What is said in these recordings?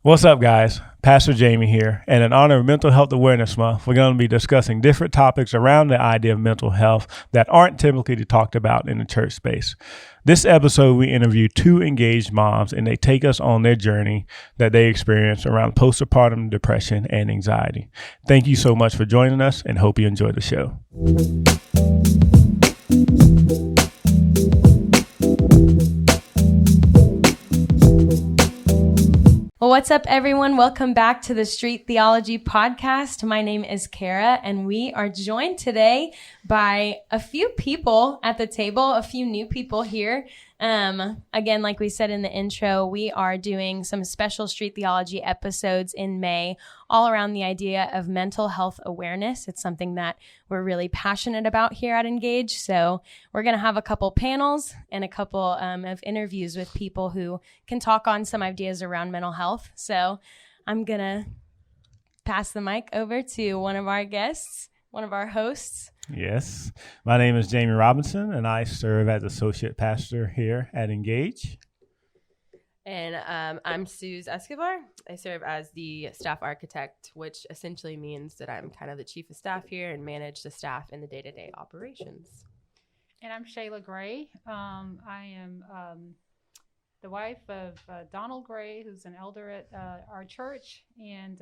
What's up, guys? Pastor Jamie here, and in honor of Mental Health Awareness Month, we're going to be discussing different topics around the idea of mental health that aren't typically talked about in the church space. This episode, we interview two engaged moms, and they take us on their journey that they experience around postpartum depression and anxiety. Thank you so much for joining us, and hope you enjoy the show. Well, what's up, everyone? Welcome back to the Street Theology podcast. My name is Kara, and we are joined today by a few people at the table, a few new people here. Again, like we said in the intro, we are doing some special Street Theology episodes in May, all around the idea of mental health awareness. It's something that we're really passionate about here at Engage. So we're going to have a couple panels and a couple of interviews with people who can talk on some ideas around mental health. So I'm going to pass the mic over to one of our guests, one of our hosts. Yes. My name is Jamie Robinson, and I serve as associate pastor here at Engage. And I'm Suz Escobar. I serve as the staff architect, which essentially means that I'm kind of the chief of staff here and manage the staff in the day-to-day operations. And I'm Shayla Gray. I am the wife of Donald Gray, who's an elder at our church, and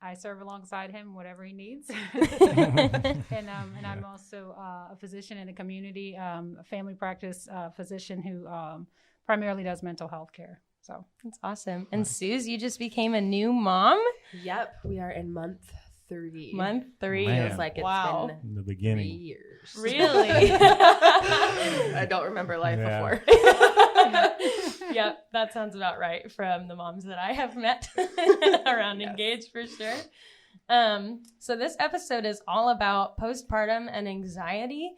I serve alongside him, whatever he needs. And I'm also a physician in the community, a family practice physician who primarily does mental health care. So that's awesome. And Suz, you just became a new mom? Yep. We are in month 3. Month 3. Feels like it's been in the beginning. 3 years. Really? I don't remember life before. Yep, that sounds about right from the moms that I have met around Engage for sure. So this episode is all about postpartum and anxiety.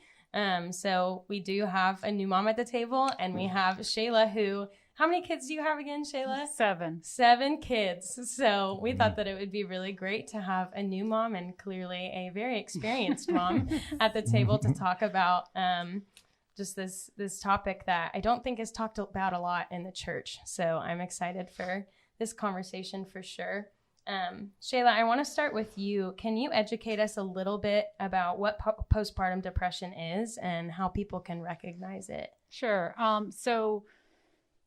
So we do have a new mom at the table, and we have Shayla, who, how many kids do you have again, Shayla? 7. 7 kids. So we thought that it would be really great to have a new mom and clearly a very experienced mom at the table to talk about just this topic that I don't think is talked about a lot in the church. So I'm excited for this conversation for sure. Shayla, I want to start with you. Can you educate us a little bit about what postpartum depression is and how people can recognize it? Sure. So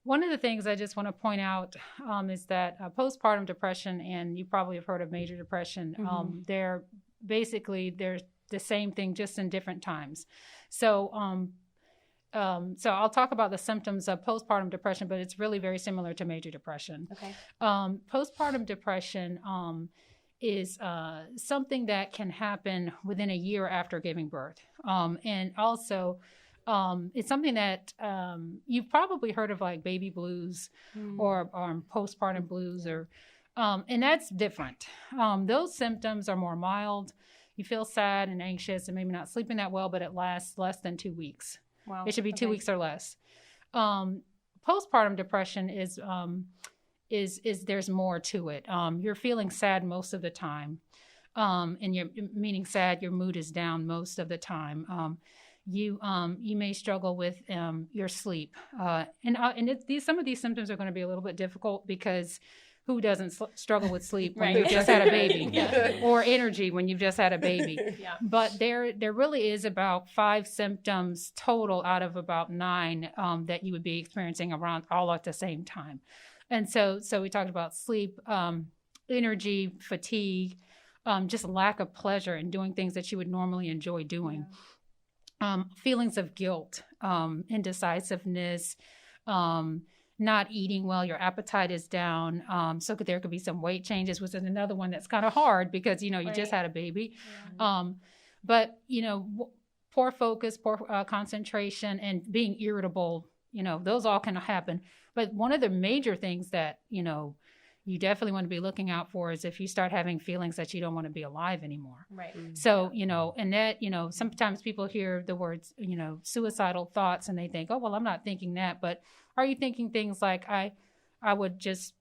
one of the things I just want to point out is that postpartum depression, and you probably have heard of major depression, they're the same thing, just in different times. So I'll talk about the symptoms of postpartum depression, but it's really very similar to major depression. Okay. Postpartum depression is something that can happen within a year after giving birth. And also, it's something that you've probably heard of, like baby blues or postpartum blues, and that's different. Those symptoms are more mild. You feel sad and anxious and maybe not sleeping that well, but it lasts less than 2 weeks. Wow. It should be 2 weeks or less. Postpartum depression is there's more to it. You're feeling sad most of the time, and you're meaning sad. Your mood is down most of the time. You may struggle with your sleep, some of these symptoms are going to be a little bit difficult because who doesn't struggle with sleep when you've just had a baby, or energy when you've just had a baby? Yeah. But there really is about 5 symptoms total out of about 9 that you would be experiencing around all at the same time. And so we talked about sleep, energy, fatigue, just lack of pleasure in doing things that you would normally enjoy doing. Feelings of guilt, indecisiveness, not eating well, your appetite is down. So there could be some weight changes, which is another one that's kind of hard because, you just had a baby. Yeah. But, poor focus, poor concentration, and being irritable, those all can happen. But one of the major things that, you definitely want to be looking out for is if you start having feelings that you don't want to be alive anymore. Right. So, and that, sometimes people hear the words, suicidal thoughts, and they think, oh, well, I'm not thinking that. But are you thinking things like, I just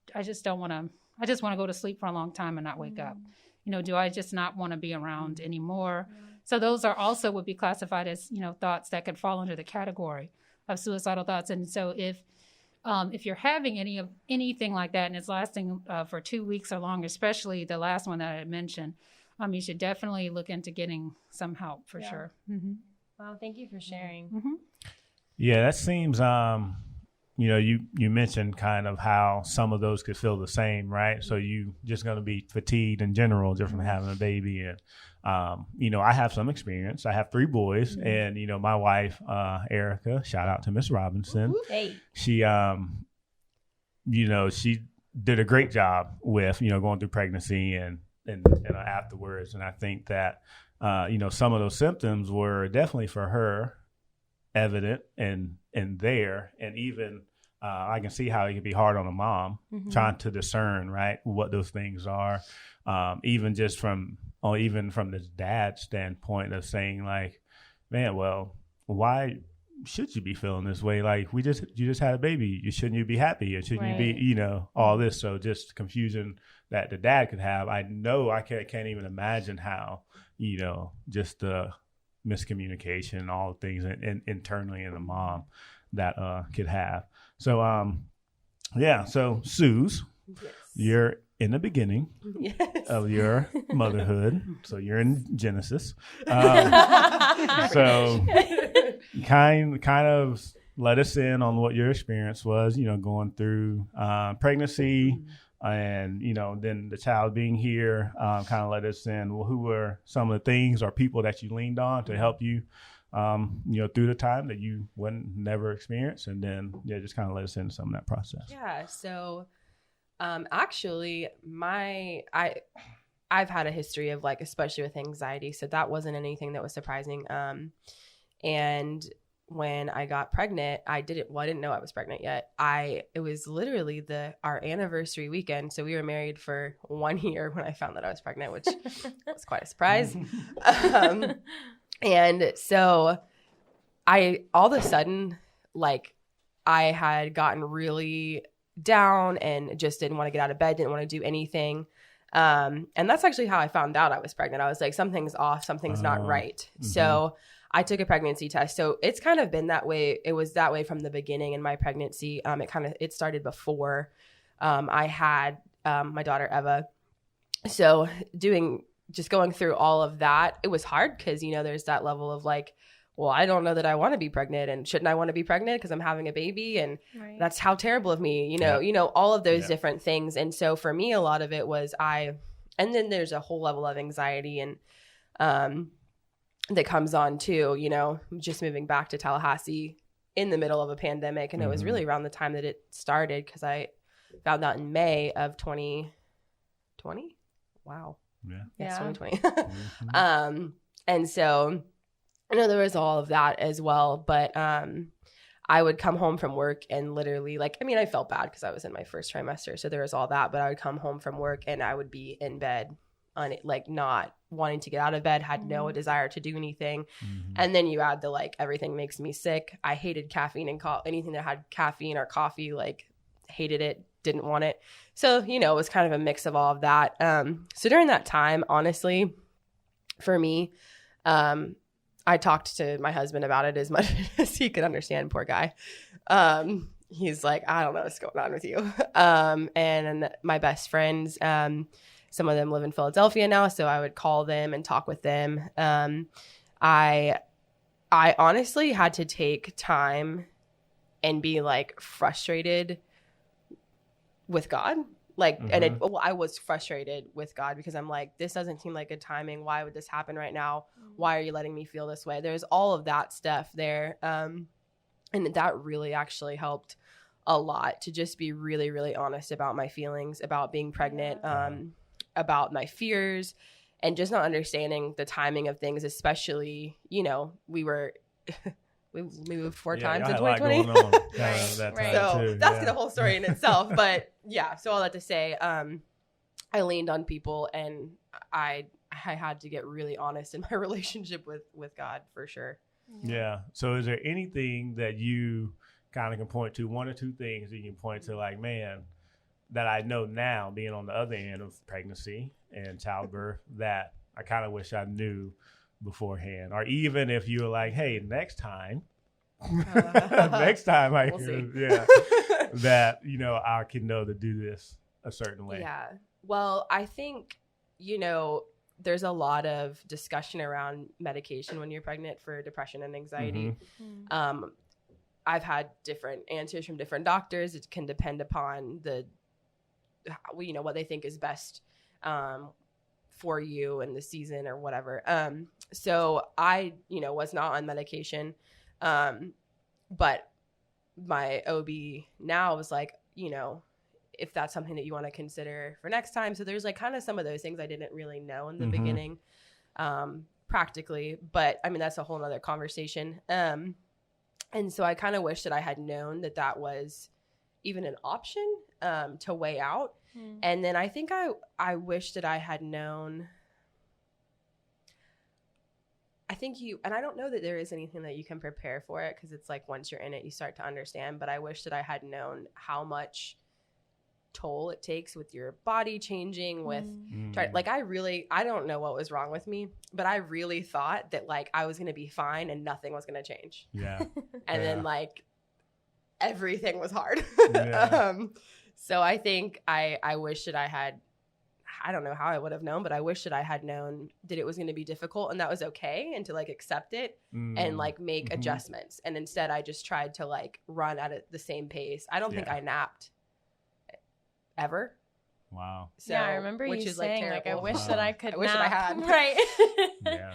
want to go to sleep for a long time and not wake up? Do I just not want to be around anymore? So those are also would be classified as, thoughts that could fall under the category of suicidal thoughts. And so if if you're having anything like that and it's lasting for 2 weeks or longer, especially the last one that I mentioned, you should definitely look into getting some help for sure. Mm-hmm. Wow, thank you for sharing. Mm-hmm. Yeah, that seems, you mentioned kind of how some of those could feel the same, right? So you just going to be fatigued in general just from having a baby. And, I have some experience. I have 3 boys and, my wife, Erica, shout out to Miss Robinson. Hey. She, she did a great job with, going through pregnancy and afterwards. And I think that, some of those symptoms were definitely for her evident and there. And even I can see how it can be hard on a mom trying to discern, right, what those things are. Even from this dad's standpoint of saying like, man, well, why should you be feeling this way? Like you just had a baby. Shouldn't you be happy? Or shouldn't you be, all this? So just confusion that the dad could have. I know I can't even imagine how, just the miscommunication and all the things internally in the mom that could have. So, so Suz, Yes. you're in the beginning Yes. of your motherhood. So you're in Genesis. So kind of let us in on what your experience was, going through pregnancy and, then the child being here, kind of let us in. Well, who were some of the things or people that you leaned on to help you, through the time that you never experienced, and then, just kind of let us into some of that process. Yeah. So, actually I've had a history of especially with anxiety. So that wasn't anything that was surprising. And when I got pregnant, I didn't know I was pregnant yet. It was literally our anniversary weekend. So we were married for 1 year when I found that I was pregnant, which was quite a surprise. And so all of a sudden, I had gotten really down and just didn't want to get out of bed, didn't want to do anything. And that's actually how I found out I was pregnant. I was like, something's off, something's not right. Mm-hmm. So I took a pregnancy test. So it's kind of been that way. It was that way from the beginning in my pregnancy. It started before I had my daughter, Eva. So going through all of that, it was hard because, there's that level of well, I don't know that I want to be pregnant, and shouldn't I want to be pregnant because I'm having a baby, and that's how terrible of me, all of those different things. And so for me, a lot of it was and then there's a whole level of anxiety and that comes on too, just moving back to Tallahassee in the middle of a pandemic. And it was really around the time that it started, because I found out in May of 2020. Wow. Yeah. Yes, 2020. And so I know there was all of that as well, but I would come home from work and literally I felt bad because I was in my first trimester. So there was all that, but I would come home from work and I would be in bed not wanting to get out of bed, had no desire to do anything. And then you add the everything makes me sick. I hated caffeine and anything that had caffeine or coffee, hated it, didn't want it. So, it was kind of a mix of all of that. So during that time, honestly, for me, I talked to my husband about it as much as he could understand, poor guy. He's like, I don't know what's going on with you. And my best friends, some of them live in Philadelphia now, so I would call them and talk with them. I honestly had to take time and be frustrated with God. I was frustrated with God because I'm this doesn't seem like good timing. Why would this happen right now? Why are you letting me feel this way? There's all of that stuff there. And that really actually helped a lot to just be really, really honest about my feelings, about being pregnant, about my fears, and just not understanding the timing of things, especially, we moved 4 times in 2020. So that's the whole story in itself. But so all that to say, I leaned on people, and I had to get really honest in my relationship with God, for sure. Yeah. So is there anything that you kind of can point to, 1 or 2 things that you can point to, man, that I know now, being on the other end of pregnancy and childbirth, that I kind of wish I knew beforehand? Or even if you were hey, next time next time I We'll hear, see. yeah, that, you know, I can know to do this a certain way. Yeah. Well, I think, you know, there's a lot of discussion around medication when you're pregnant for depression and anxiety. Mm. I've had different answers from different doctors. It can depend upon you know, what they think is best for you in the season or whatever. So I, you know, was not on medication. But my OB now was like, you know, if that's something that you want to consider for next time. So there's like kind of some of those things I didn't really know in the beginning, practically, but I mean, that's a whole nother conversation. And so I kind of wish that I had known that that was even an option, to weigh out. And then I think I wish that I had known, I think and I don't know that there is anything that you can prepare for it, because it's like once you're in it, you start to understand. But I wish that I had known how much toll it takes with your body changing with like I don't know what was wrong with me, but I really thought that like I was going to be fine and nothing was going to change. Yeah. And then like everything was hard. Yeah. So I think I wish that I don't know how I would have known, but I wish that I had known that it was going to be difficult and that was okay, and to like accept it and like make adjustments. And instead I just tried to like run at the same pace. I don't think I napped ever. Wow. So, yeah, I remember which you is saying like, like I wish that I could I wish that I nap. had. Right. Yeah.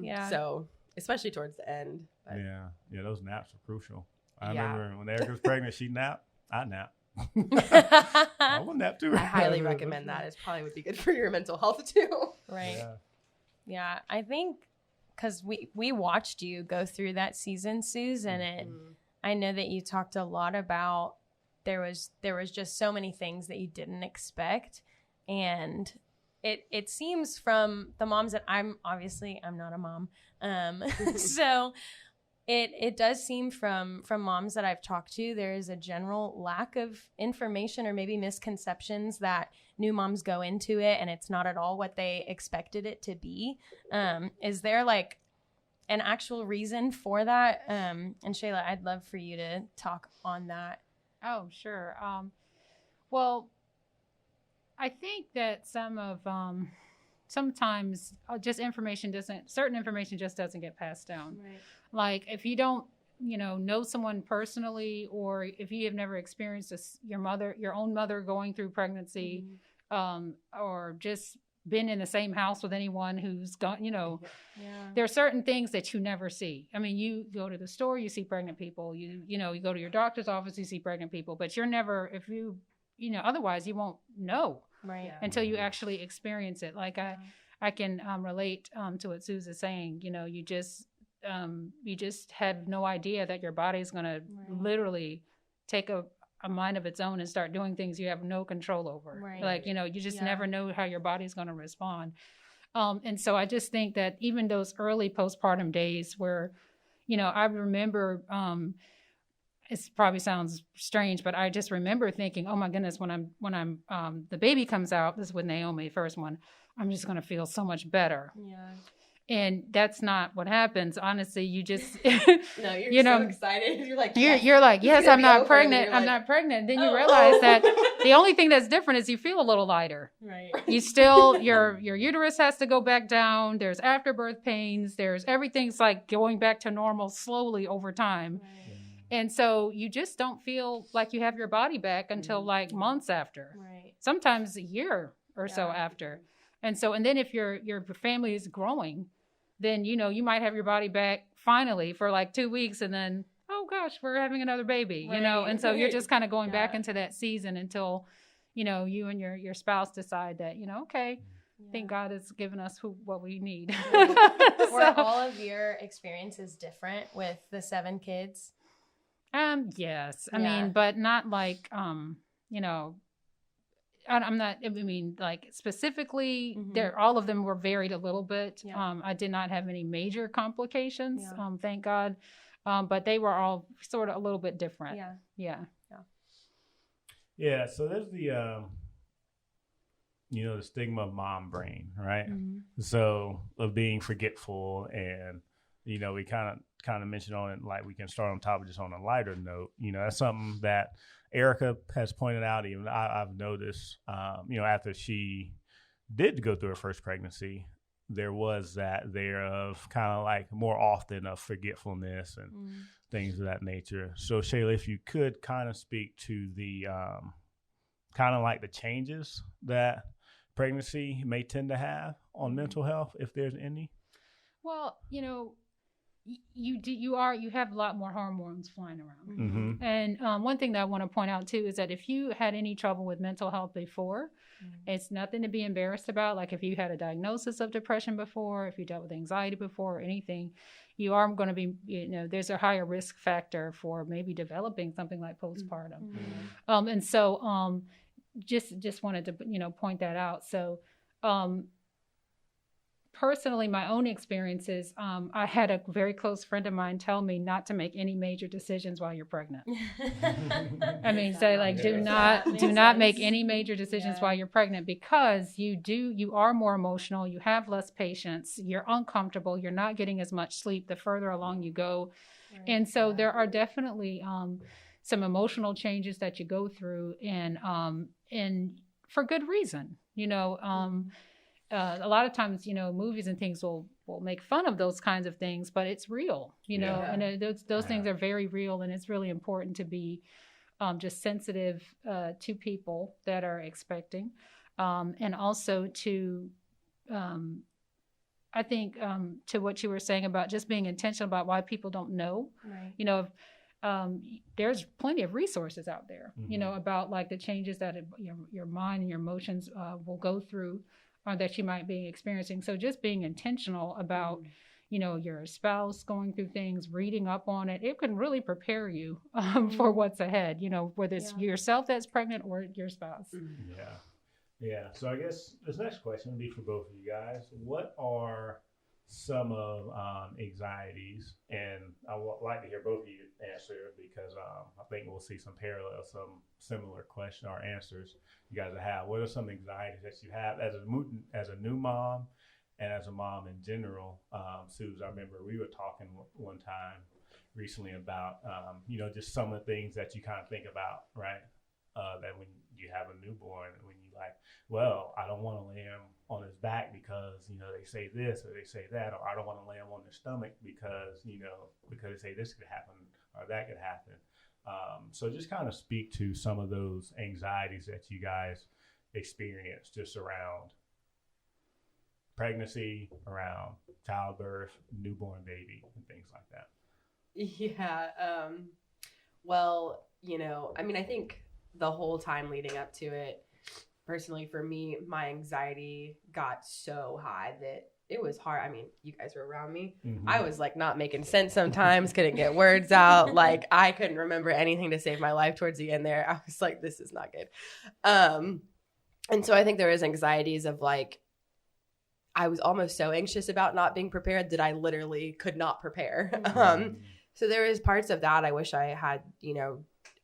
Yeah. So especially towards the end. But Yeah, those naps are crucial. I Yeah. remember when Erica was pregnant, she napped. I napped. I will nap too. I highly recommend that. It probably would be good for your mental health too. Right. Yeah, I think because we watched you go through that season, Suz, and I know that you talked a lot about there was just so many things that you didn't expect, and it seems from the moms that I'm not a mom, so it does seem from moms that I've talked to, there is a general lack of information or maybe misconceptions that new moms go into it and it's not at all what they expected it to be. Is there like an actual reason for that? And Shayla, I'd love for you to talk on that. Oh, sure. Well, I think that sometimes certain information just doesn't get passed down. Right. Like if you don't, know someone personally, or if you have never experienced your own mother going through pregnancy, or just been in the same house with anyone who's gone, there are certain things that you never see. I mean, you go to the store, you see pregnant people, you go to your doctor's office, you see pregnant people, but you're never, if you, otherwise you won't know until you actually experience it. Like I can relate to what Suz is saying. You just have no idea that your body's going to literally take a mind of its own and start doing things you have no control over. Right. Like, you just never know how your body's going to respond. And so I just think that even those early postpartum days where, I remember, it probably sounds strange, but I just remember thinking, oh my goodness, when I'm the baby comes out, this is with Naomi, first one, I'm just going to feel so much better. Yeah. And that's not what happens. Honestly, you just, no, you're so excited. You're like, you're like, yes, I'm not pregnant. I'm not pregnant. Then you realize that the only thing that's different is you feel a little lighter. Right. You still, your uterus has to go back down. There's afterbirth pains. Everything's like going back to normal slowly over time. Right. And so you just don't feel like you have your body back until like months after. Right. Sometimes a year or so after. And then if your family is growing, then, you might have your body back finally for like 2 weeks, and then, oh gosh, we're having another baby, and so you're just kind of going back into that season until, you and your spouse decide that, okay, I think God has given us what we need. Were all of your experiences different with the 7 kids? Yes. I mean, but not like, I'm not, like specifically all of them were varied a little bit. Yeah. I did not have any major complications. Yeah. Thank God. But they were all sort of a little bit different. Yeah. Yeah. Yeah. Yeah. So there's the, the stigma of mom brain, right? Mm-hmm. So of being forgetful and, we kind of mentioned on it, like we can start on top of just on a lighter note. That's something that Erica has pointed out. Even I've noticed, after she did go through her first pregnancy, there was that there of kind of like more often of forgetfulness and things of that nature. So Shayla, if you could kind of speak to the kind of like the changes that pregnancy may tend to have on mental health, if there's any. Well, you have a lot more hormones flying around. Mm-hmm. And one thing that I want to point out too is that if you had any trouble with mental health before, it's nothing to be embarrassed about. Like if you had a diagnosis of depression before, if you dealt with anxiety before or anything, you are going to be, there's a higher risk factor for maybe developing something like postpartum. Mm-hmm. And so just wanted to, point that out. So personally, my own experiences, I had a very close friend of mine tell me not to make any major decisions while you're pregnant. I mean, say like, do not make any major decisions while you're pregnant, because you are more emotional, you have less patience, you're uncomfortable, you're not getting as much sleep the further along you go. Right. And so there are definitely some emotional changes that you go through, and for good reason, a lot of times, movies and things will make fun of those kinds of things, but it's real, and those things are very real. And it's really important to be just sensitive to people that are expecting, and also to, I think, to what you were saying about just being intentional about why people don't know. Right. There's plenty of resources out there, about like the changes that your mind and your emotions will go through, or that you might be experiencing. So just being intentional about, your spouse going through things, reading up on it, it can really prepare you for what's ahead, whether it's yourself that's pregnant or your spouse. Yeah. So I guess this next question would be for both of you guys. What are some of anxieties? And I would like to hear both of you answer, because I think we'll see some parallels, some similar question or answers you guys have. What are some anxieties that you have as a new mom and as a mom in general? Suz, I remember we were talking one time recently about, just some of the things that you kind of think about, right? That when you have a newborn, when you like, well, I don't want to lay him on his back because, they say this or they say that, or I don't want to lay him on their stomach because they say this could happen or that could happen. So just kind of speak to some of those anxieties that you guys experience just around pregnancy, around childbirth, newborn baby, and things like that. Yeah. Well, I think the whole time leading up to it, personally for me, my anxiety got so high that it was hard. I mean, you guys were around me. Mm-hmm. I was like not making sense sometimes, couldn't get words out. Like I couldn't remember anything to save my life towards the end there. I was like, this is not good. And so I think there is anxieties of like, I was almost so anxious about not being prepared that I literally could not prepare. Mm-hmm. So there is parts of that I wish I had,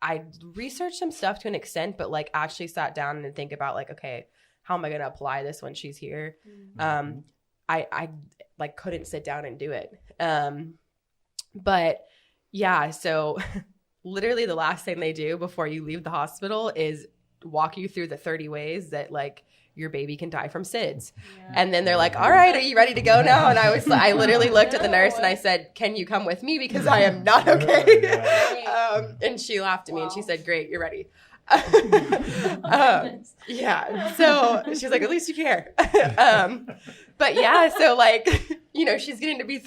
I researched some stuff to an extent, but like actually sat down and think about like, okay, how am I going to apply this when she's here? Mm-hmm. I like couldn't sit down and do it. But yeah, so literally the last thing they do before you leave the hospital is walk you through the 30 ways that like your baby can die from SIDS. Yeah. And then they're like, all right, are you ready to go now? And I literally looked at the nurse and I said, can you come with me? Because I am not okay. And she laughed at me and she said, great, you're ready. Yeah. So she's like, at least you care. But yeah, so like, she's getting to be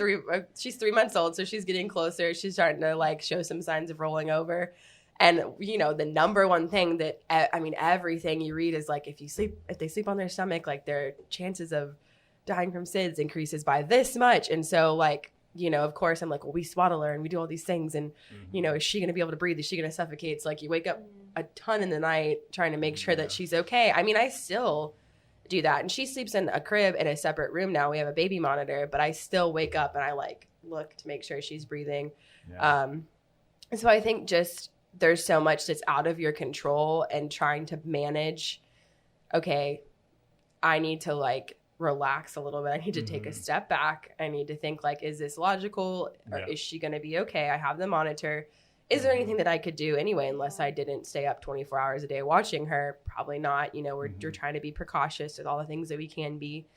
she's 3 months old. So she's getting closer. She's starting to like show some signs of rolling over. And, the number one thing that, everything you read is like, if they sleep on their stomach, like their chances of dying from SIDS increases by this much. And so like, of course I'm like, well, we swaddle her and we do all these things. And, is she going to be able to breathe? Is she going to suffocate? It's like you wake up a ton in the night trying to make sure that she's okay. I mean, I still do that. And she sleeps in a crib in a separate room now. We have a baby monitor, but I still wake up and I like look to make sure she's breathing. Yeah. So I think just there's so much that's out of your control and trying to manage, okay, I need to like relax a little bit. I need to take a step back. I need to think like, is this logical? Or is she going to be okay? I have the monitor. Is there anything that I could do anyway, unless I didn't stay up 24 hours a day watching her? Probably not. You know, we're trying to be precautious with all the things that we can be.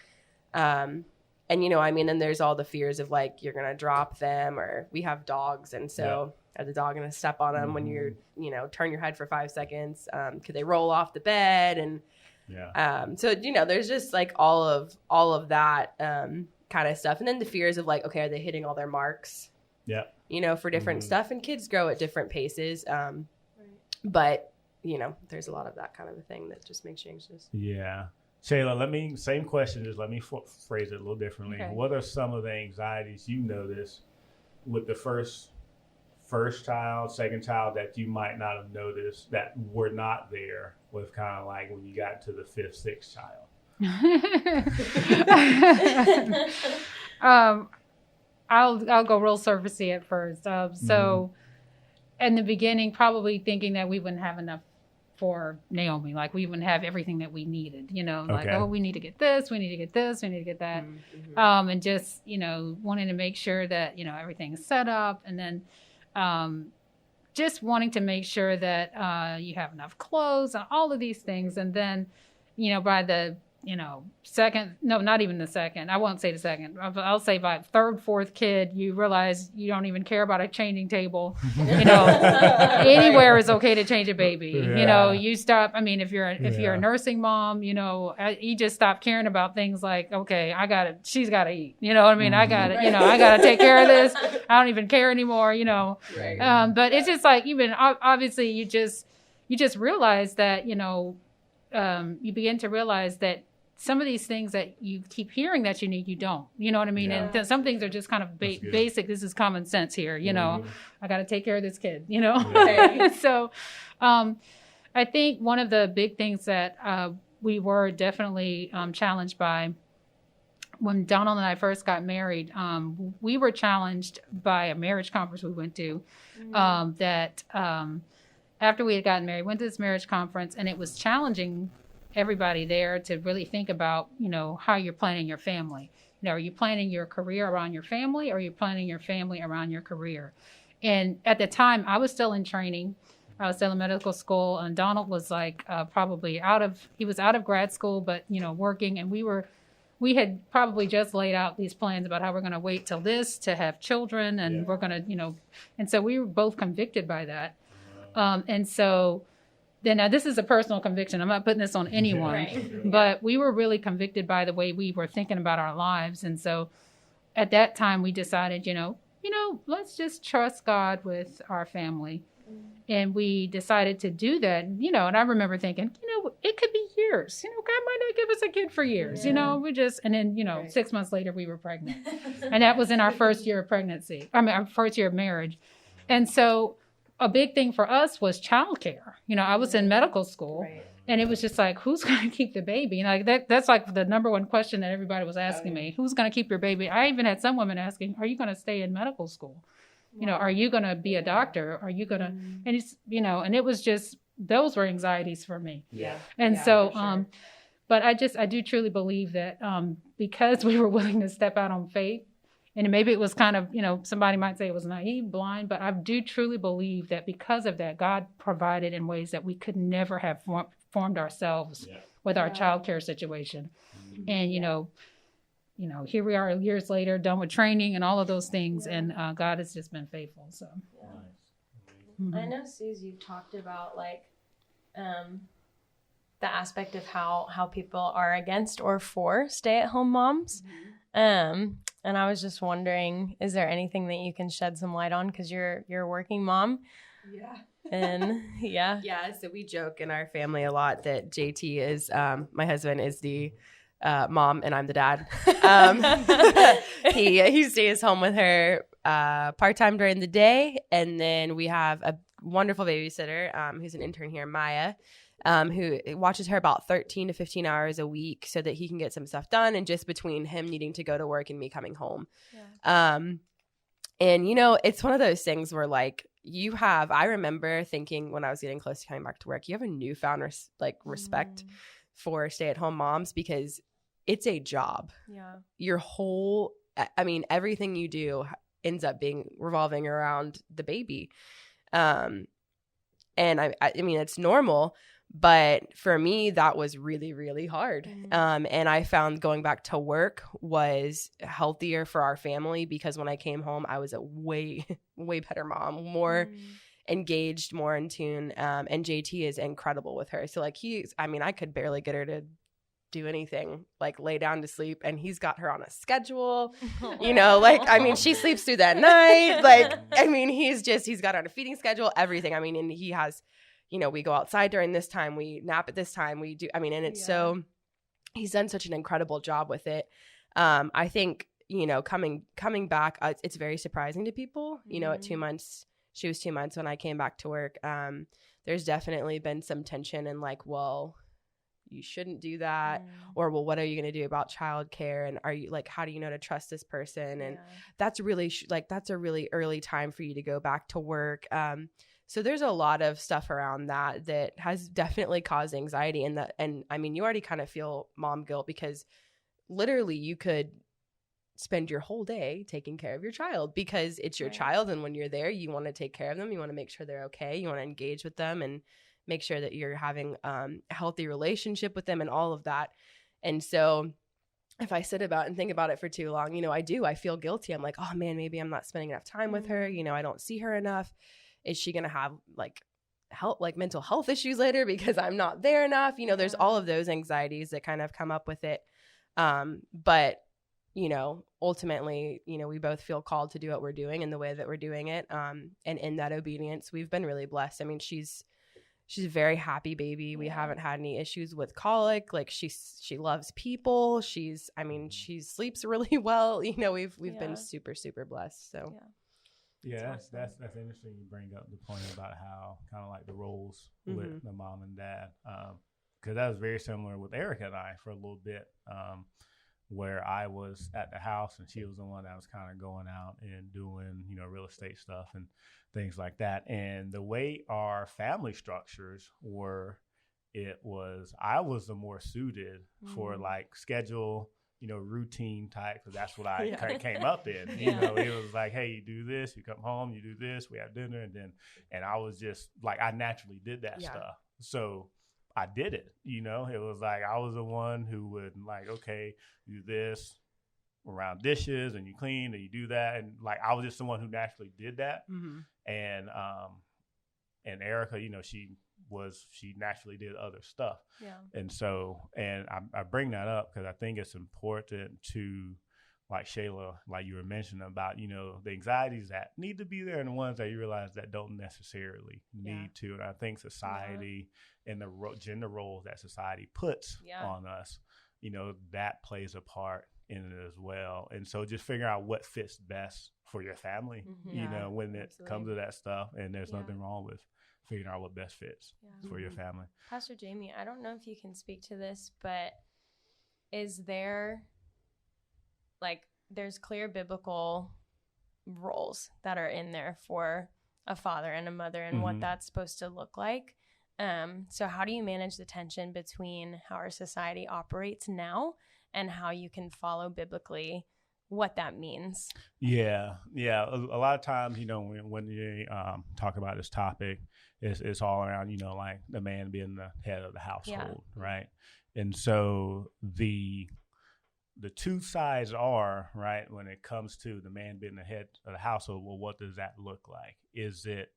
And, you know, I mean, and there's all the fears of like, you're going to drop them, or we have dogs. And so are the dog going to step on them when you're, you know, turn your head for 5 seconds? Could they roll off the bed? And so, you know, there's just like all of that kind of stuff. And then the fears of like, okay, are they hitting all their marks? Yeah. You know, for different stuff, and kids grow at different paces. But, you know, there's a lot of that kind of a thing that just makes you anxious. Yeah. Shayla, same question, just let me phrase it a little differently. Okay. What are some of the anxieties you notice with the first child, second child that you might not have noticed that were not there with kind of like when you got to the fifth, sixth child? I'll go real surfacey at first. So in the beginning, probably thinking that we wouldn't have enough for Naomi, like we wouldn't have everything that we needed, you know, like, oh, we need to get this, we need to get this, we need to get that. And just, you know, wanting to make sure that, you know, everything's set up, and then just wanting to make sure that you have enough clothes and all of these things. And then, you know, by the, you know, not even the second, I won't say the second, I'll say by third, fourth kid, you realize you don't even care about a changing table. You know, anywhere is okay to change a baby. You know, you stop. I mean, if you're a nursing mom, you know, you just stop caring about things like, okay, she's got to eat. You know what I mean? I got to take care of this. I don't even care anymore, you know. But it's just like, even obviously you just realize that, you know, you begin to realize that some of these things that you keep hearing that you need, you don't. You know what I mean? And some things are just kind of basic. This is common sense here. You know, I got to take care of this kid, you know? So I think one of the big things that we were definitely challenged by when Donald and I first got married, we were challenged by a marriage conference we went to that after we had gotten married, went to this marriage conference, and it was challenging everybody there to really think about, you know, how you're planning your family. You know, are you planning your career around your family, or are you planning your family around your career? And at the time, I was still in training. I was still in medical school, and Donald was like probably out of grad school, but, you know, working. And we had probably just laid out these plans about how we're going to wait till this to have children, and we're going to, you know, and so we were both convicted by that. And so then, now this is a personal conviction. I'm not putting this on anyone, but we were really convicted by the way we were thinking about our lives. And so at that time we decided, you know, let's just trust God with our family. And we decided to do that, you know, and I remember thinking, you know, it could be years, you know, God might not give us a kid for years, you know, and then, you know, 6 months later we were pregnant. And that was in our first year of pregnancy. Our first year of marriage. And so a big thing for us was childcare. You know, I was in medical school, and it was just like, who's going to keep the baby? And like that's like the number one question that everybody was asking me. Who's going to keep your baby? I even had some women asking, are you going to stay in medical school? You know, are you going to be a doctor? Are you going to, and it's, you know, and it was just, those were anxieties for me. And so, but I do truly believe that because we were willing to step out on faith, and maybe it was kind of, you know, somebody might say it was naive, blind, but I do truly believe that because of that, God provided in ways that we could never have formed ourselves with our childcare situation. And, you know, here we are years later, done with training and all of those things, and God has just been faithful. So, I know, Suz, you've talked about like the aspect of how people are against or for stay-at-home moms. And I was just wondering, is there anything that you can shed some light on? Because you're a working mom. And so we joke in our family a lot that JT is my husband is the mom and I'm the dad. He stays home with her part-time during the day, and then we have a wonderful babysitter who's an intern here, Maya, who watches her about 13 to 15 hours a week so that he can get some stuff done, and just between him needing to go to work and me coming home. And, you know, it's one of those things where like I remember thinking when I was getting close to coming back to work, you have a newfound respect for stay-at-home moms, because it's a job. Yeah. Your whole, I mean, everything you do ends up being revolving around the baby. And I mean, it's normal, but for me, that was really, really hard. And I found going back to work was healthier for our family because when I came home, I was a way, way better mom, more engaged, more in tune. And JT is incredible with her. So like I could barely get her to do anything, like lay down to sleep, and he's got her on a schedule, she sleeps through that night. He's got her on a feeding schedule, everything. And he has, we go outside during this time, we nap at this time, we do, and it's so, he's done such an incredible job with it. I think, coming back, it's very surprising to people, at 2 months, she was 2 months when I came back to work. There's definitely been some tension and like, well, you shouldn't do that. Or, well, what are you going to do about childcare? And are you like, how do you know to trust this person? And that's really that's a really early time for you to go back to work. So there's a lot of stuff around that has definitely caused anxiety. And you already kind of feel mom guilt because literally you could spend your whole day taking care of your child because it's your child. And when you're there, you want to take care of them. You want to make sure they're okay. You want to engage with them and make sure that you're having a healthy relationship with them and all of that. And so if I sit about and think about it for too long, I feel guilty. I'm like, oh man, maybe I'm not spending enough time with her. I don't see her enough. Is she going to have mental health issues later because I'm not there enough? There's all of those anxieties that kind of come up with it. But ultimately, we both feel called to do what we're doing in the way that we're doing it. And in that obedience, we've been really blessed. She's a very happy baby. We haven't had any issues with colic. Like she loves people. She sleeps really well. We've been super, super blessed. So that's interesting. You bring up the point about how kind of like the roles with the mom and dad. Cause that was very similar with Erica and I for a little bit, where I was at the house and she was the one that was kind of going out and doing, real estate stuff and things like that. And the way our family structures were, I was the more suited for like schedule, routine type, because that's what I came up in. It was like, hey, you do this, you come home, you do this, we have dinner, and I was just like, I naturally did that stuff. So I did it, it was like, I was the one who would like, okay, do this around dishes and you clean and you do that. And like, I was just the one who naturally did that. And Erica, she naturally did other stuff. And so, I bring that up because I think it's important to, like Shayla, like you were mentioning about, the anxieties that need to be there and the ones that you realize that don't necessarily need to. And I think society and the gender roles that society puts on us, that plays a part in it as well. And so just figuring out what fits best for your family, when it comes to that stuff. And there's nothing wrong with figuring out what best fits for your family. Pastor Jamie, I don't know if you can speak to this, but is there there's clear biblical roles that are in there for a father and a mother and what that's supposed to look like. So how do you manage the tension between how our society operates now and how you can follow biblically what that means? Yeah. A lot of times, when you talk about this topic, it's all around, like the man being the head of the household, right? And so the two sides are, right, when it comes to the man being the head of the household, well, what does that look like? Is it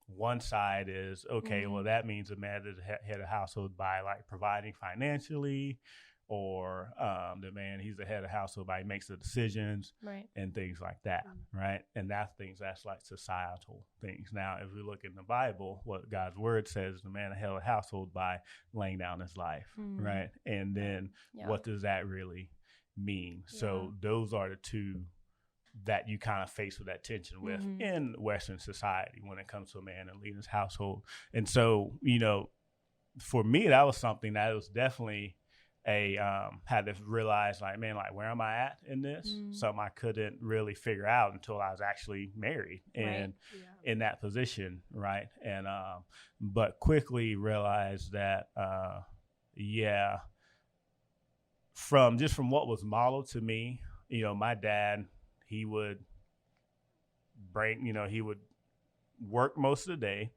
one side is, okay, well, that means the man is the head of the household by like providing financially, or the man, he's the head of the household by he makes the decisions and things like that, right? And that's like societal things. Now, if we look in the Bible, what God's word says, the man the head of the household by laying down his life, right? And then what does that really mean? So those are the two that you kind of face with that tension with in Western society when it comes to a man and leading his household. And so, for me, that was something that was definitely had to realize, like, man, like, where am I at in this? Something I couldn't really figure out until I was actually married and in that position, right? And but quickly realized that from what was modeled to me, you know, my dad, he would he would work most of the day,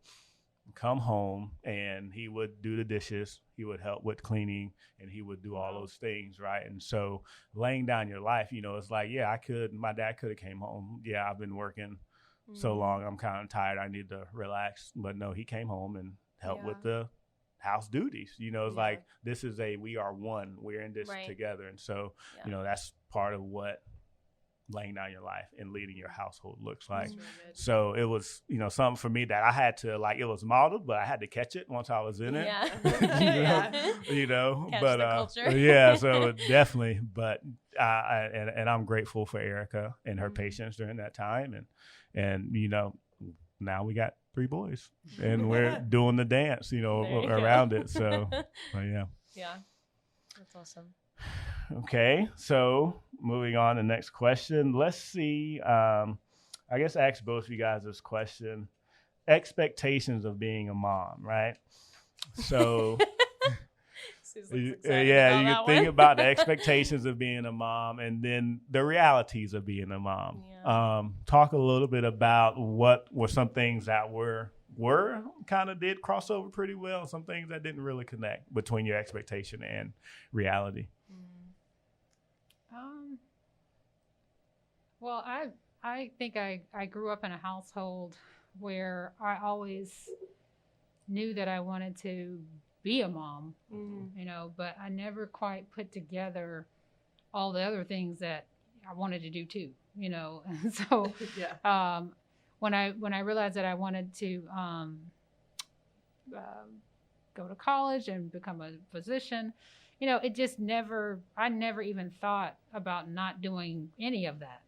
come home, and he would do the dishes, he would help with cleaning, and he would do all those things, right? And so laying down your life, you know, it's like, yeah, my dad could have came home. Yeah, I've been working so long, I'm kind of tired, I need to relax. But no, he came home and helped with the house duties. You know, it's like, we are one, we're in this together. And so, you know, that's part of what laying down your life and leading your household looks like. Really so it was, you know, something for me that I had to, like, it was modeled, but I had to catch it once I was in it. You know, Catch but the culture. yeah, so definitely. But and I'm grateful for Erica and her patience during that time, and you know, now we got 3 boys and we're doing the dance, you know, around it. So yeah, that's awesome. Okay, so moving on to the next question. Let's see. I guess I ask both of you guys this question. Expectations of being a mom, right? So, you can think about the expectations of being a mom and then the realities of being a mom. Yeah. Talk a little bit about what were some things that were kind of did cross over pretty well, some things that didn't really connect between your expectation and reality. Well, I think I grew up in a household where I always knew that I wanted to be a mom, you know, but I never quite put together all the other things that I wanted to do too, you know. And so when I realized that I wanted to go to college and become a physician, you know, it just I never even thought about not doing any of that.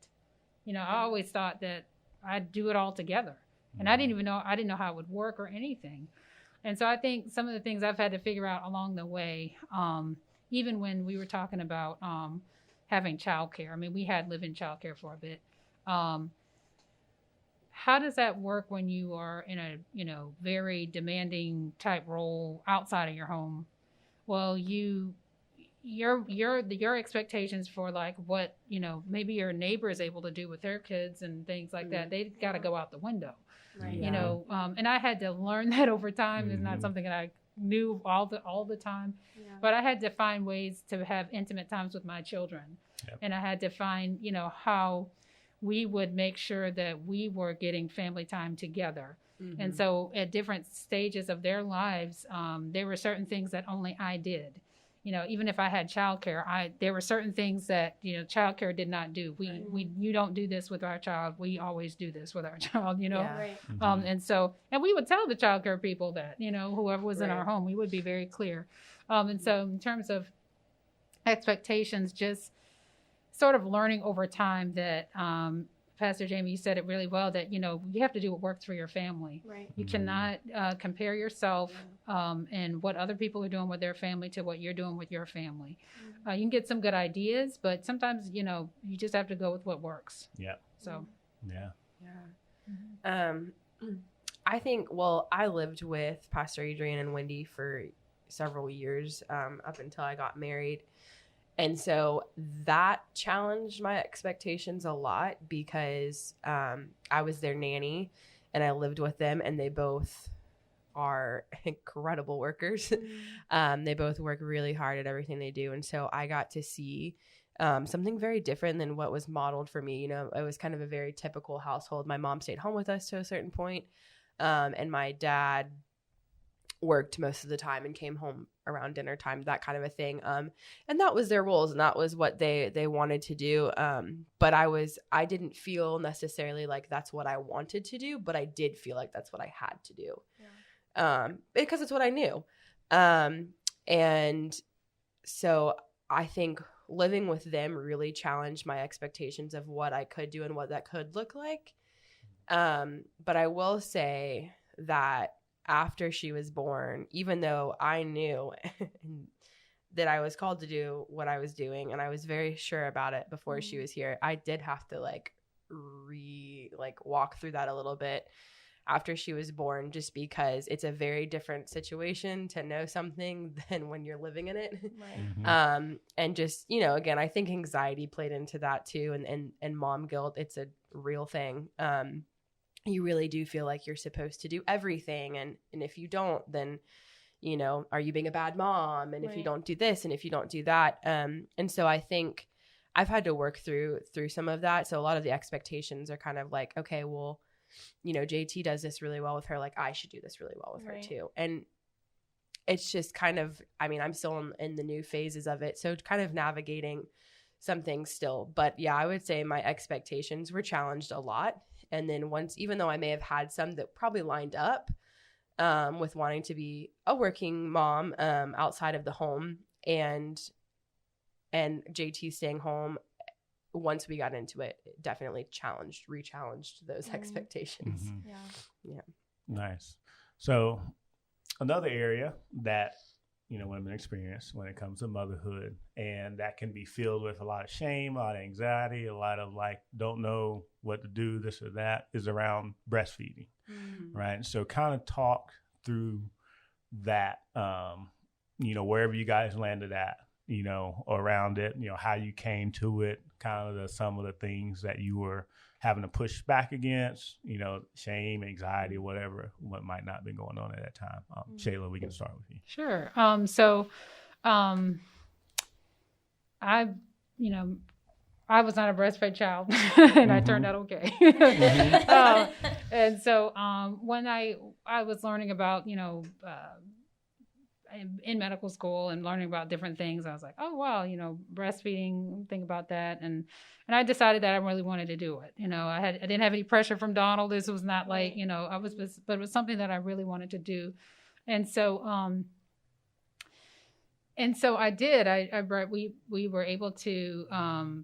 You know, I always thought that I'd do it all together. And I didn't know how it would work or anything. And so I think some of the things I've had to figure out along the way, even when we were talking about having childcare, I mean, we had live-in childcare for a bit. How does that work when you are in a, you know, very demanding type role outside of your home? Well, your expectations for like what, you know, maybe your neighbor is able to do with their kids and things like that, they got to go out the window, you know. And I had to learn that over time. It's not something that I knew all the time, but I had to find ways to have intimate times with my children, and I had to find, you know, how we would make sure that we were getting family time together. And so at different stages of their lives, there were certain things that only I did. You know, even if I had childcare, there were certain things that, you know, childcare did not do. You don't do this with our child. We always do this with our child, you know. And we would tell the childcare people that, you know, whoever was in our home, we would be very clear. And so in terms of expectations, just sort of learning over time that Pastor Jamie, you said it really well, that, you know, you have to do what works for your family. Right. You cannot compare yourself and what other people are doing with their family to what you're doing with your family. You can get some good ideas, but sometimes, you know, you just have to go with what works. Yeah. So. Yeah. I think, well, I lived with Pastor Adrian and Wendy for several years up until I got married. And so that challenged my expectations a lot because I was their nanny and I lived with them, and they both are incredible workers. They both work really hard at everything they do. And so I got to see something very different than what was modeled for me. You know, it was kind of a very typical household. My mom stayed home with us to a certain point, and my dad worked most of the time and came home around dinner time, that kind of a thing. And that was their roles, and that was what they wanted to do. But I didn't feel necessarily like that's what I wanted to do, but I did feel like that's what I had to do. Because it's what I knew. And so I think living with them really challenged my expectations of what I could do and what that could look like. But I will say that after she was born, even though I knew that I was called to do what I was doing, and I was very sure about it before she was here, I did have to walk through that a little bit. after she was born, just because it's a very different situation to know something than when you're living in it. Right. And just, again, I think anxiety played into that too. And mom guilt, it's a real thing. You really do feel like you're supposed to do everything. And if you don't, then, are you being a bad mom? And if you don't do this and if you don't do that. And so I think I've had to work through some of that. So a lot of the expectations are kind of like, okay, well, JT does this really well with her. Like I should do this really well with her too. And it's just kind of, I'm still in the new phases of it. So kind of navigating some things still, but yeah, I would say my expectations were challenged a lot. And then even though I may have had some that probably lined up with wanting to be a working mom outside of the home and JT staying home, once we got into it, it definitely re-challenged those expectations. Yeah. Nice. So another area that, women experience when it comes to motherhood, and that can be filled with a lot of shame, a lot of anxiety, a lot of don't know what to do, this or that, is around breastfeeding. Right. So kind of talk through that, wherever you guys landed at, around it, how you came to it, kind of some of the things that you were having to push back against, shame, anxiety, whatever, what might not be going on at that time. Shayla, we can start with you. Sure. I was not a breastfed child and I turned out okay. And so when I was learning about, in medical school and learning about different things, I was like, oh, wow, breastfeeding, think about that. And I decided that I really wanted to do it. I didn't have any pressure from Donald. This was not like, but it was something that I really wanted to do. And so I did, we were able to,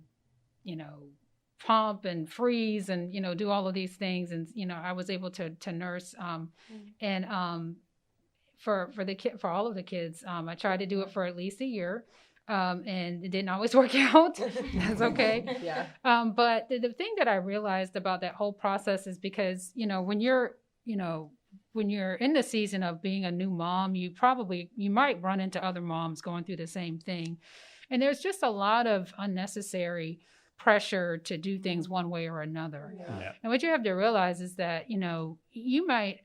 pump and freeze and, do all of these things. And, I was able to nurse, and, for all of the kids, I tried to do it for at least a year, and it didn't always work out. That's okay. Yeah. But the thing that I realized about that whole process is because, when you're in the season of being a new mom, you might run into other moms going through the same thing. And there's just a lot of unnecessary pressure to do things one way or another. Yeah. And what you have to realize is that, you might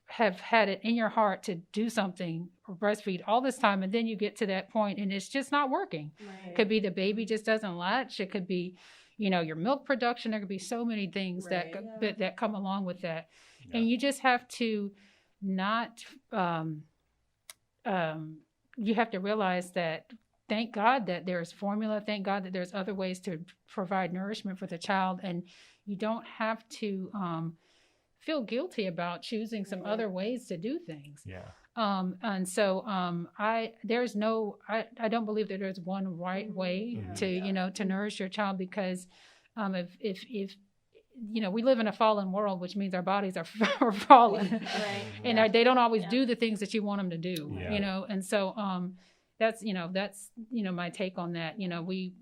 have had it in your heart to do something or breastfeed all this time, and then you get to that point and it's just not working. It could be the baby just doesn't latch. It could be, your milk production. There could be so many things that come along with that. Yeah. And you just have to not, you have to realize that thank God that there's formula. Thank God that there's other ways to provide nourishment for the child. And you don't have to, feel guilty about choosing some other ways to do things. Yeah. And so I don't believe that there's one right way to nourish your child, because if we live in a fallen world, which means our bodies are fallen, and they don't always do the things that you want them to do. And so that's my take on that. We,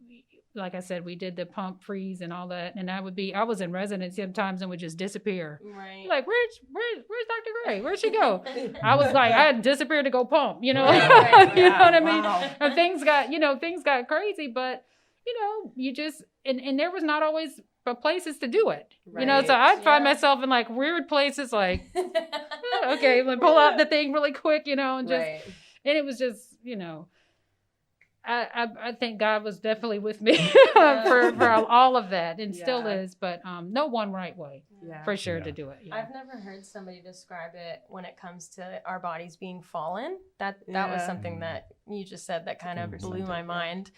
like I said, we did the pump, freeze, and all that. And I was in residency sometimes and would just disappear. Right. Like, where's Dr. Gray? Where'd she go? I was like, I had disappeared to go pump, you know what I mean? Wow. And things got crazy, but you just, and there was not always places to do it, so I'd find myself in like weird places, like, okay, like pull out the thing really quick, and just, and it was just, I think God was definitely with me for all of that, and still is, but no one right way for sure to do it. Yeah. I've never heard somebody describe it when it comes to our bodies being fallen. That was something that you just said that kind of blew my mind.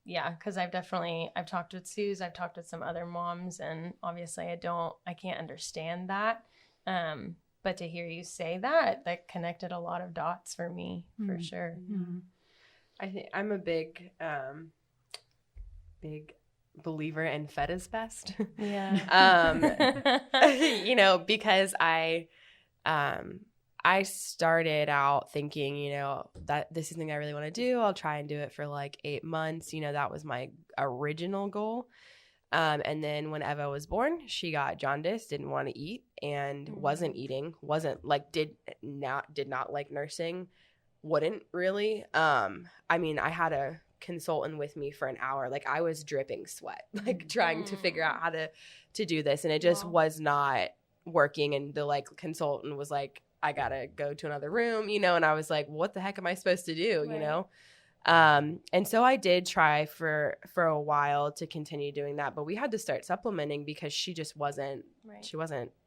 Because I've talked with Suz, I've talked with some other moms, and obviously I can't understand that. But to hear you say that connected a lot of dots for me, for sure. Mm-hmm. I think I'm a big believer in fed is best. Because I started out thinking, that this is something I really want to do. I'll try and do it for like 8 months. That was my original goal. And then when Eva was born, she got jaundice, didn't want to eat, and wasn't eating, did not like nursing, wouldn't really. I mean, I had a consultant with me for an hour. Like, I was dripping sweat, like trying to figure out how to do this. And it just was not working. And the consultant was like, I gotta go to another room, and I was like, what the heck am I supposed to do? And so I did try for a while to continue doing that, but we had to start supplementing because she just wasn't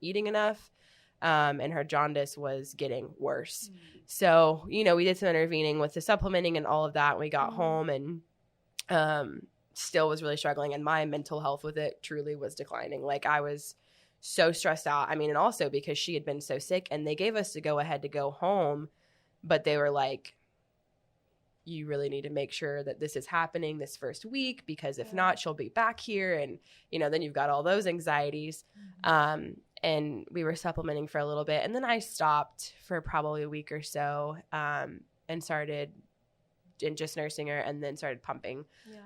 eating enough. And her jaundice was getting worse. So, we did some intervening with the supplementing and all of that. And we got home and still was really struggling. And my mental health with it truly was declining. Like, I was so stressed out. I mean, and also because she had been so sick, and they gave us the go ahead to go home, but they were like, you really need to make sure that this is happening this first week, because if not, she'll be back here. And, then you've got all those anxieties. And we were supplementing for a little bit. And then I stopped for probably a week or so and started just nursing her, and then started pumping.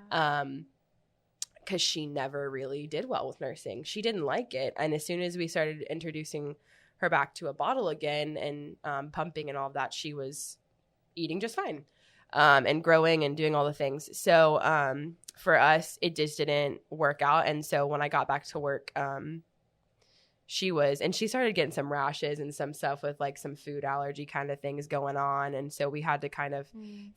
Because she never really did well with nursing. She didn't like it. And as soon as we started introducing her back to a bottle again and pumping and all of that, she was eating just fine. And growing and doing all the things. So for us, it just didn't work out. And so when I got back to work, she started getting some rashes and some stuff with some food allergy kind of things going on. And so we had to kind of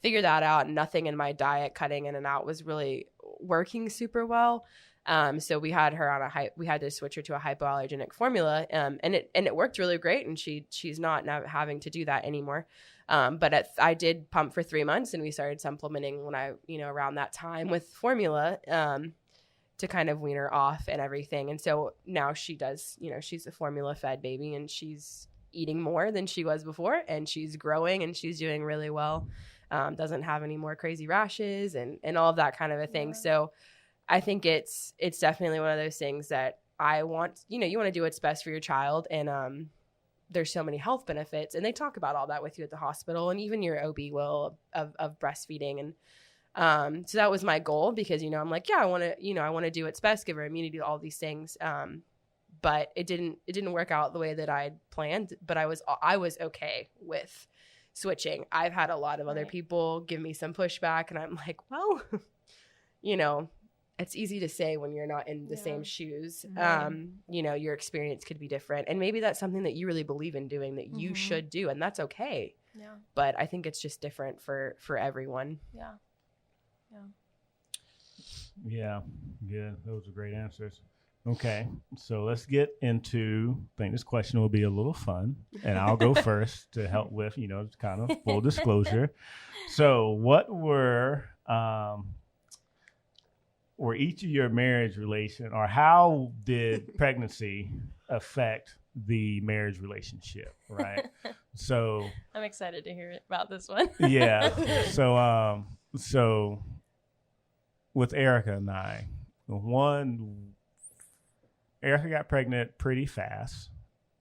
figure that out. Nothing in my diet, cutting in and out, was really working super well. So we had her on we had to switch her to a hypoallergenic formula. And it worked really great. And she's not now having to do that anymore. But I did pump for 3 months, and we started supplementing when I, around that time with formula, to kind of wean her off and everything. And so now she does, she's a formula fed baby, and she's eating more than she was before, and she's growing, and she's doing really well. Doesn't have any more crazy rashes and all of that kind of a thing. So I think it's definitely one of those things that I want, you want to do what's best for your child. And, there's so many health benefits, and they talk about all that with you at the hospital, and even your OB will of breastfeeding. And so that was my goal, because, I'm like, I want to do what's best, give her immunity to all these things. But it didn't work out the way that I'd planned, but I was okay with switching. I've had a lot of other people give me some pushback, and I'm like, well, it's easy to say when you're not in the same shoes. Your experience could be different. And maybe that's something that you really believe in doing, that you should do, and that's okay. Yeah. But I think it's just different for everyone. Yeah. Yeah. Good. Those are great answers. Okay. So let's get into, I think this question will be a little fun, and I'll go first to help with, kind of full disclosure. So what were each of your marriage relation, or how did pregnancy affect the marriage relationship, right? So I'm excited to hear about this one. Yeah. So with Erica and I, Erica got pregnant pretty fast.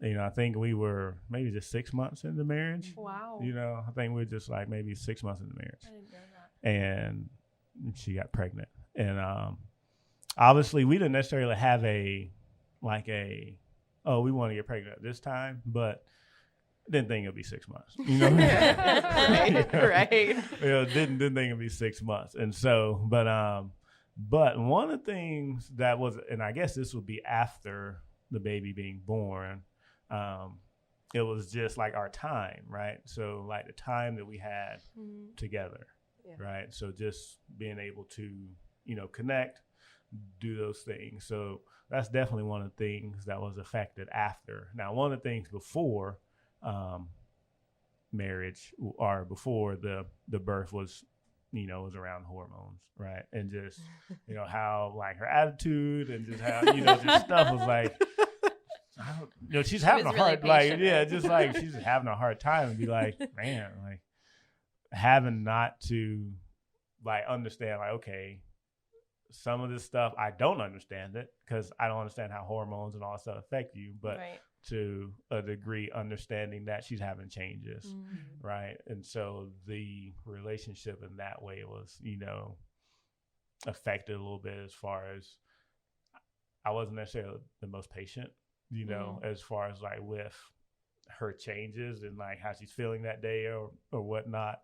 I think we were maybe just 6 months into marriage. Wow. I think we were just maybe 6 months into marriage. I didn't know that. And she got pregnant. And obviously we didn't necessarily have we want to get pregnant at this time, but didn't think it'd be 6 months. Right. Didn't think it'd be 6 months. And so, but one of the things that was, and I guess this would be after the baby being born, it was just our time, right? So the time that we had together, right? So just being able to, connect, do those things. So that's definitely one of the things that was affected after. Now, one of the things before marriage, or before the birth, was was around hormones, right? And just how her attitude, and just how just stuff was she's having a hard she's having a hard time, and be man, having not to understand okay, some of this stuff I don't understand it, because I don't understand how hormones and all that stuff affect you, but to a degree understanding that she's having changes, right? And so the relationship in that way was affected a little bit, as far as I wasn't necessarily the most patient, you know, as far as like with her changes and like how she's feeling that day or whatnot.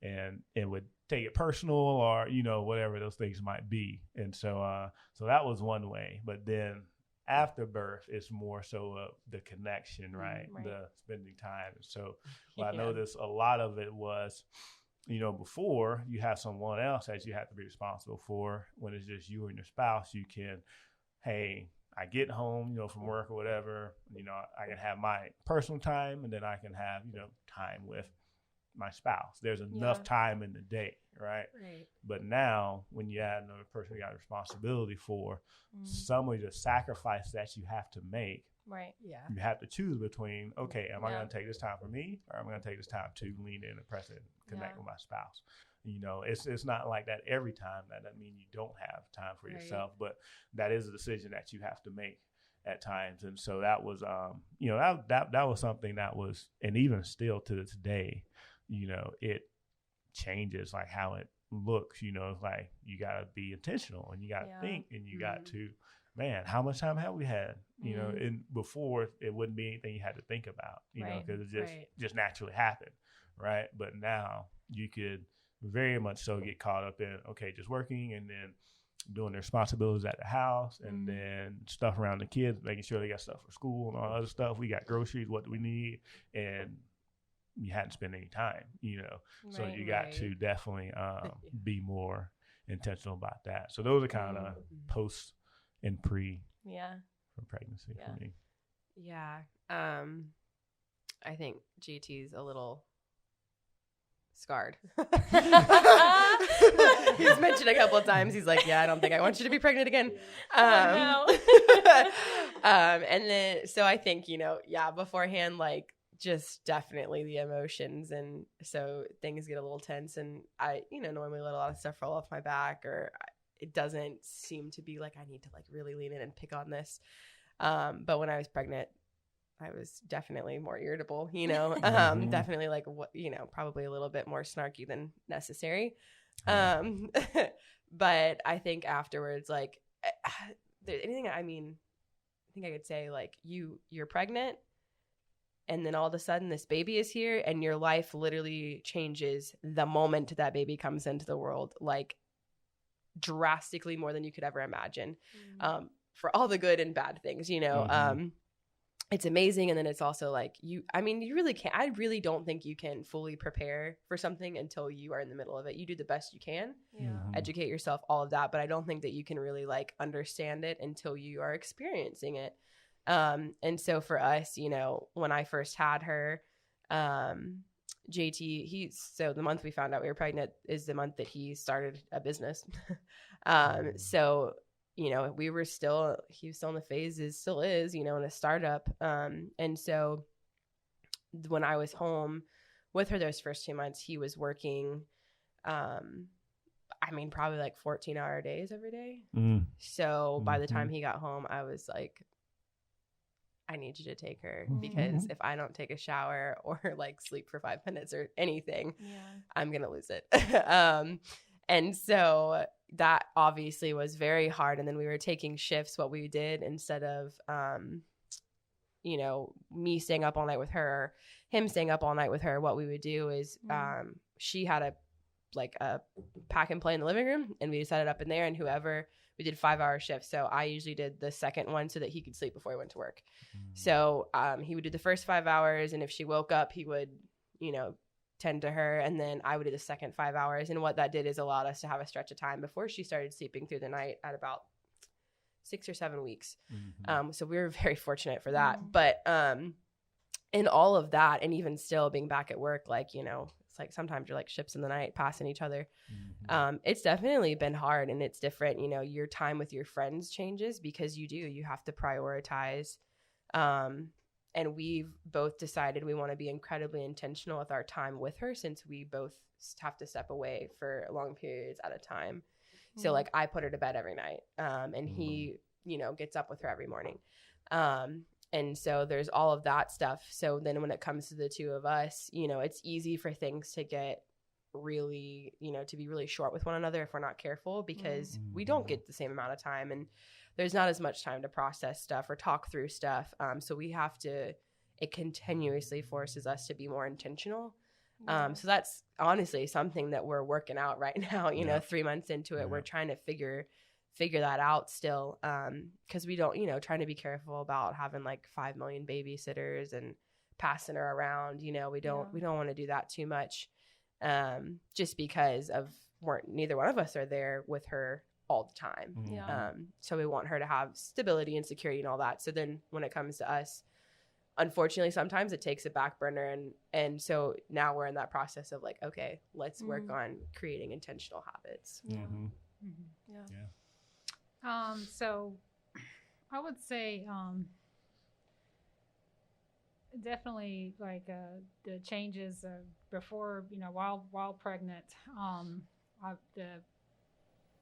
And it would take it personal or, you know, whatever those things might be. And so that was one way. But then after birth, it's more so the connection, right? The spending time. So I noticed a lot of it was, you know, before you have someone else that you have to be responsible for. When it's just you and your spouse, you can, hey, I get home, you know, from work or whatever, you know, I can have my personal time and then I can have, you know, time with my spouse. There's enough time in the day, right? But now when you add another person you got responsibility for, some of the sacrifice that you have to make, you have to choose between, okay, am I going to take this time for me or am I going to take this time to lean in and press it and connect with my spouse? You know, it's not like that every time. That doesn't mean you don't have time for yourself, but that is a decision that you have to make at times. And so that was, you know, that was something that was, and even still to this day, you know, it changes like how it looks. You know, it's like you got to be intentional and you got to think and you got to, man, how much time have we had? You know, and before it wouldn't be anything you had to think about, you know, because it just naturally happened, right? But now you could very much so get caught up in, okay, just working and then doing their responsibilities at the house and then stuff around the kids, making sure they got stuff for school and all other stuff. We got groceries, what do we need? And you hadn't spent any time, you know, so you got to definitely be more intentional about that. So those are kind of post and pre for pregnancy for me. I think GT's a little scarred. He's mentioned a couple of times. He's like, I don't think I want you to be pregnant again. And then, so I think, you know, beforehand, like just definitely the emotions. And so things get a little tense and I, you know, normally let a lot of stuff roll off my back or it doesn't seem to be like, I need to like really lean in and pick on this. But when I was pregnant, I was definitely more irritable, you know, definitely like what, you know, probably a little bit more snarky than necessary. But I think afterwards, like anything, I mean, I think I could say like you're pregnant and then all of a sudden this baby is here and your life literally changes the moment that baby comes into the world, like drastically more than you could ever imagine, for all the good and bad things, you know. It's amazing. And then it's also like you really can't, I really don't think you can fully prepare for something until you are in the middle of it. You do the best you can, educate yourself, all of that. But I don't think that you can really like understand it until you are experiencing it. And so for us, you know, when I first had her, JT, so the month we found out we were pregnant is the month that he started a business. So you know, he was still in the phases, still is, you know, in a startup. And so when I was home with her those first 2 months, he was working, probably like 14-hour days every day. So by the time he got home, I was like, I need you to take her because if I don't take a shower or like sleep for 5 minutes or anything, I'm going to lose it. And so that obviously was very hard. And then we were taking shifts. What we did instead of, you know, me staying up all night with her, him staying up all night with her, what we would do is she had a pack and play in the living room and we set it up in there and we did 5-hour shifts. So I usually did the second one so that he could sleep before he went to work. So he would do the first 5 hours. And if she woke up, he would, you know, tend to her, and then I would do the second 5 hours. And what that did is allowed us to have a stretch of time before she started sleeping through the night at about 6 or 7 weeks. So we were very fortunate for that. But in all of that, and even still being back at work, like, you know, it's like sometimes you're like ships in the night passing each other. It's definitely been hard and it's different. You know, your time with your friends changes because you have to prioritize. And we've both decided we want to be incredibly intentional with our time with her since we both have to step away for long periods at a time. So like I put her to bed every night and he, you know, gets up with her every morning. And so there's all of that stuff. So then when it comes to the two of us, you know, it's easy for things to get really, you know, to be really short with one another if we're not careful because we don't get the same amount of time. And there's not as much time to process stuff or talk through stuff. So it continuously forces us to be more intentional. So that's honestly something that we're working out right now, you know, 3 months into it, we're trying to figure that out still. Cause we don't, you know, trying to be careful about having like 5 million babysitters and passing her around, you know, we don't want to do that too much. Just because neither one of us are there with her all the time. So we want her to have stability and security and all that. So then when it comes to us, unfortunately, sometimes it takes a back burner. And so now we're in that process of like, okay, let's work on creating intentional habits. So I would say, definitely like, the changes before, you know, while pregnant,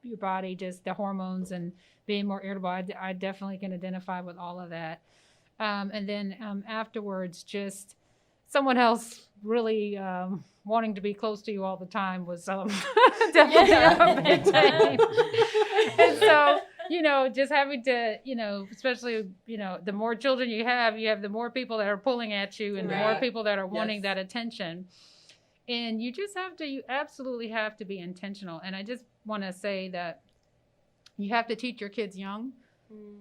your body, just the hormones and being more irritable. I definitely can identify with all of that. And then afterwards, just someone else really wanting to be close to you all the time was definitely a big change. And so, you know, just having to, you know, especially, you know, the more children you have the more people that are pulling at you and the more people that are wanting that attention. And you absolutely have to be intentional. And I just want to say that you have to teach your kids young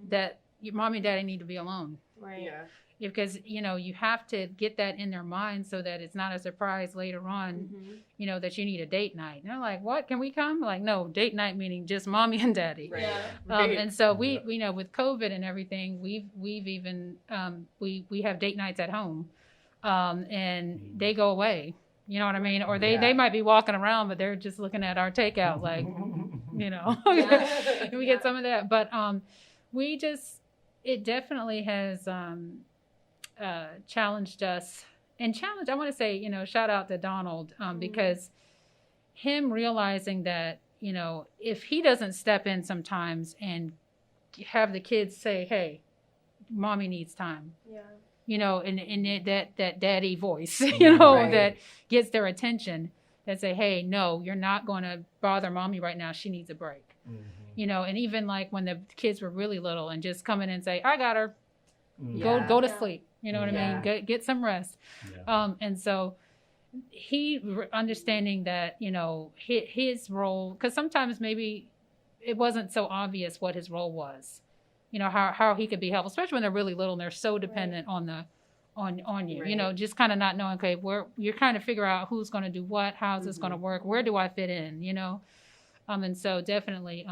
that your mom and daddy need to be alone. Right. Yeah. Because, you know, you have to get that in their mind so that it's not a surprise later on, you know, that you need a date night. And they're like, what? Can we come? Like, no, date night meaning just mommy and daddy. Right. And so we know with COVID and everything, we've even, we have date nights at home and they go away. You know what I mean? Or they might be walking around, but they're just looking at our takeout like, you know, we get some of that. But it definitely has challenged us. And I want to say, you know, shout out to Donald because him realizing that, you know, if he doesn't step in sometimes and have the kids say, hey, mommy needs time. Yeah. You know, and that daddy voice, you know, that gets their attention, that say, hey, no, you're not going to bother mommy right now. She needs a break. You know, and even like when the kids were really little and just come in and say, I got her, go to sleep. You know what I mean? Get some rest. And so he understanding that, you know, his role, because sometimes maybe it wasn't so obvious what his role was. You know, how he could be helpful, especially when they're really little and they're so dependent on you, you know, just kind of not knowing, okay, you're trying to figure out who's going to do what, how's this going to work, where do I fit in, you know? And so definitely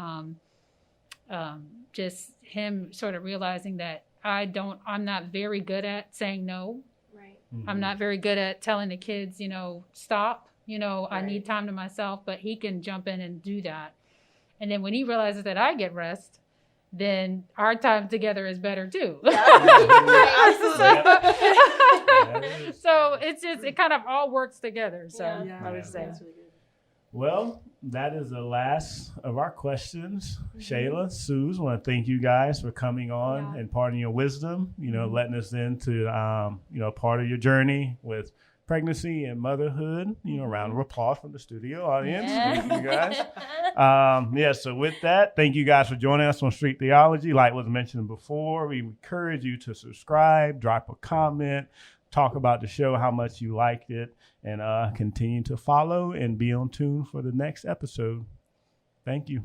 just him sort of realizing that I'm not very good at saying no. Right. I'm not very good at telling the kids, you know, stop, you know, I need time to myself, but he can jump in and do that. And then when he realizes that I get rest, then our time together is better too. So it kind of all works together. So I would say. Well, that is the last of our questions. Shayla, Suz, I want to thank you guys for coming on and parting your wisdom, you know, letting us into, you know, part of your journey with pregnancy and motherhood. You know, round of applause from the studio audience. Thank you guys. So with that, thank you guys for joining us on Street Theology. Like was mentioned before, we encourage you to subscribe, drop a comment, talk about the show, how much you liked it, and continue to follow and be on tune for the next episode. Thank you.